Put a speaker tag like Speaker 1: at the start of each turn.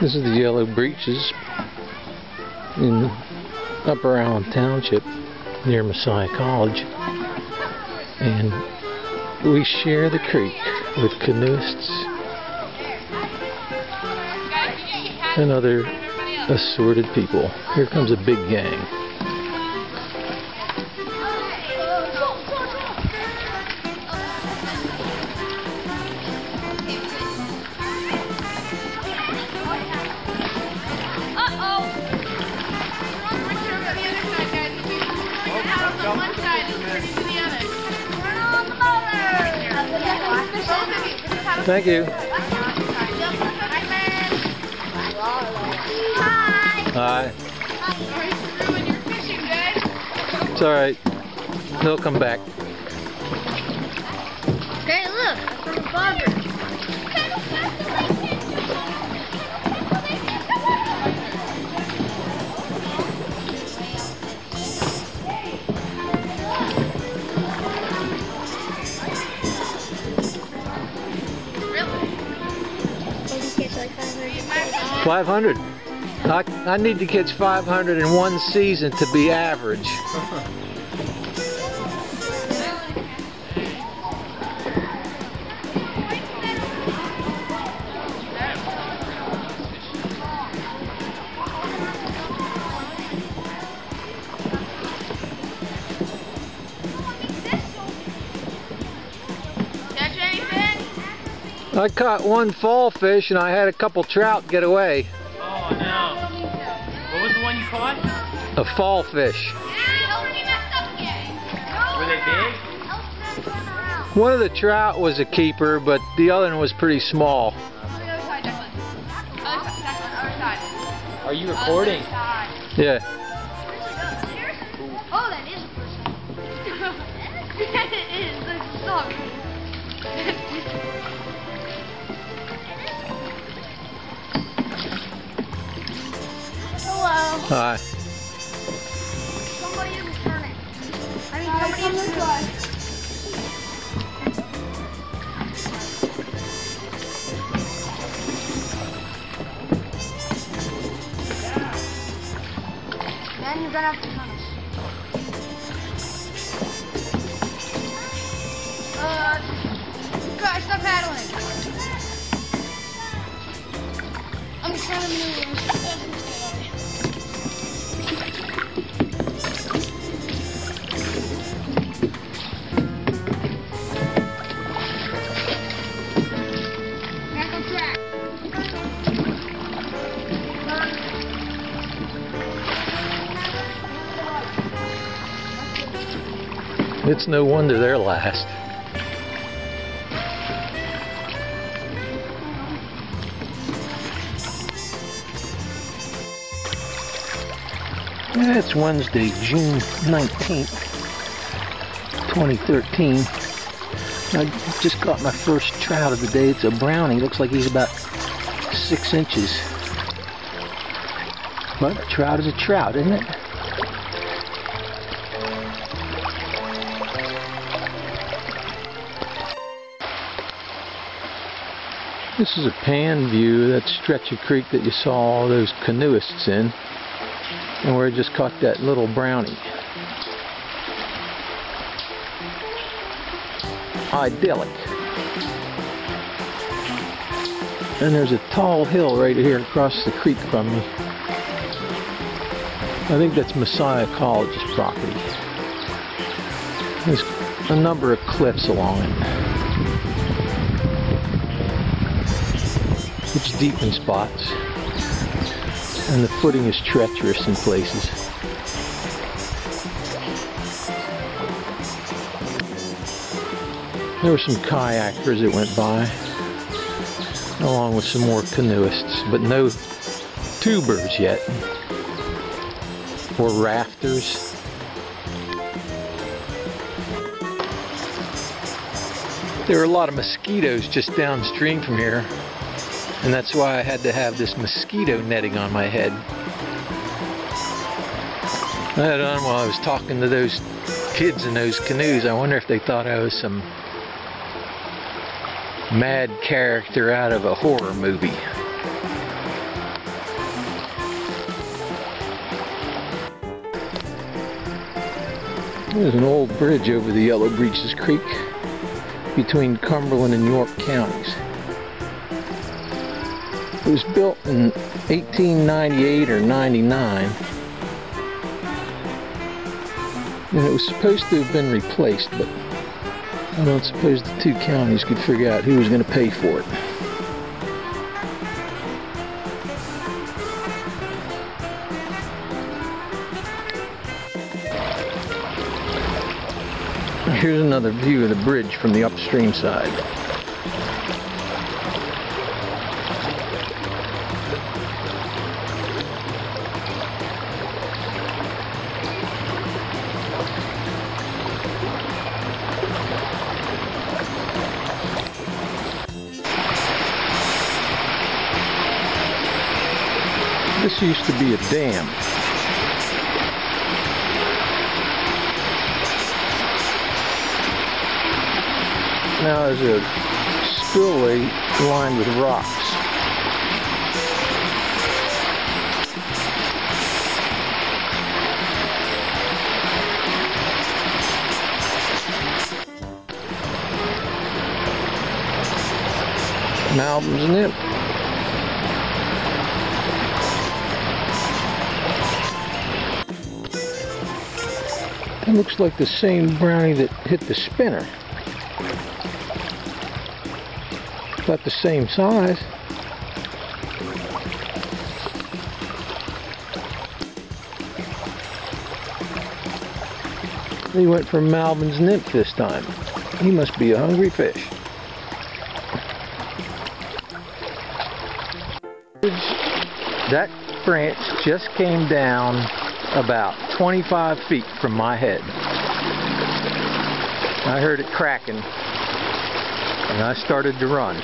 Speaker 1: This is the Yellow Breeches in Upper Allen Township near Messiah College, and we share the creek with canoeists and other assorted people. Here comes a big gang. Thank you. Hi. It's alright. They'll come back.
Speaker 2: Hey, look! That's from a barber. Really?
Speaker 1: 500. I need to catch 500 in one season to be average.
Speaker 2: Catch anything?
Speaker 1: I caught one fall fish and I had a couple trout get away.
Speaker 3: Oh no. What was the one you caught?
Speaker 1: A fall fish.
Speaker 3: Were they big?
Speaker 1: One of the trout was a keeper, but the other one was pretty small.
Speaker 3: Are you recording?
Speaker 1: Yeah.
Speaker 2: Oh, that is a person. It is. It's so Hello.
Speaker 1: Hi.
Speaker 2: Somebody is turning. I mean, somebody is turning. Then you're gonna have to turn us. Guys, stop paddling. I'm trying to maneuver. Back on track.
Speaker 1: It's no wonder they're last. It's Wednesday, June 19th, 2013. I just caught my first trout of the day. It's a brownie. Looks like he's about 6 inches. But a trout is a trout, isn't it? This is a pan view of that stretch of creek that you saw all those canoeists in, and where I just caught that little brownie. Idyllic. And there's a tall hill right here across the creek from me. I think that's Messiah College's property. There's a number of cliffs along it. It's deep in spots, and the footing is treacherous in places. There were some kayakers that went by, along with some more canoeists, but no tubers yet, or rafters. There were a lot of mosquitoes just downstream from here, and that's why I had to have this mosquito netting on my head. I had it on while I was talking to those kids in those canoes. I wonder if they thought I was some mad character out of a horror movie. There's an old bridge over the Yellow Breeches Creek between Cumberland and York counties. It was built in 1898 or 99, and it was supposed to have been replaced, but I don't suppose the two counties could figure out who was going to pay for it. Here's another view of the bridge from the upstream side. This used to be a dam. Now there's a spillway lined with rocks. MalVin's nymph. That looks like the same brownie that hit the spinner. About the same size. He went for MalVin's nymph this time. He must be a hungry fish. That branch just came down about 25 feet from my head. I heard it cracking, and I started to run.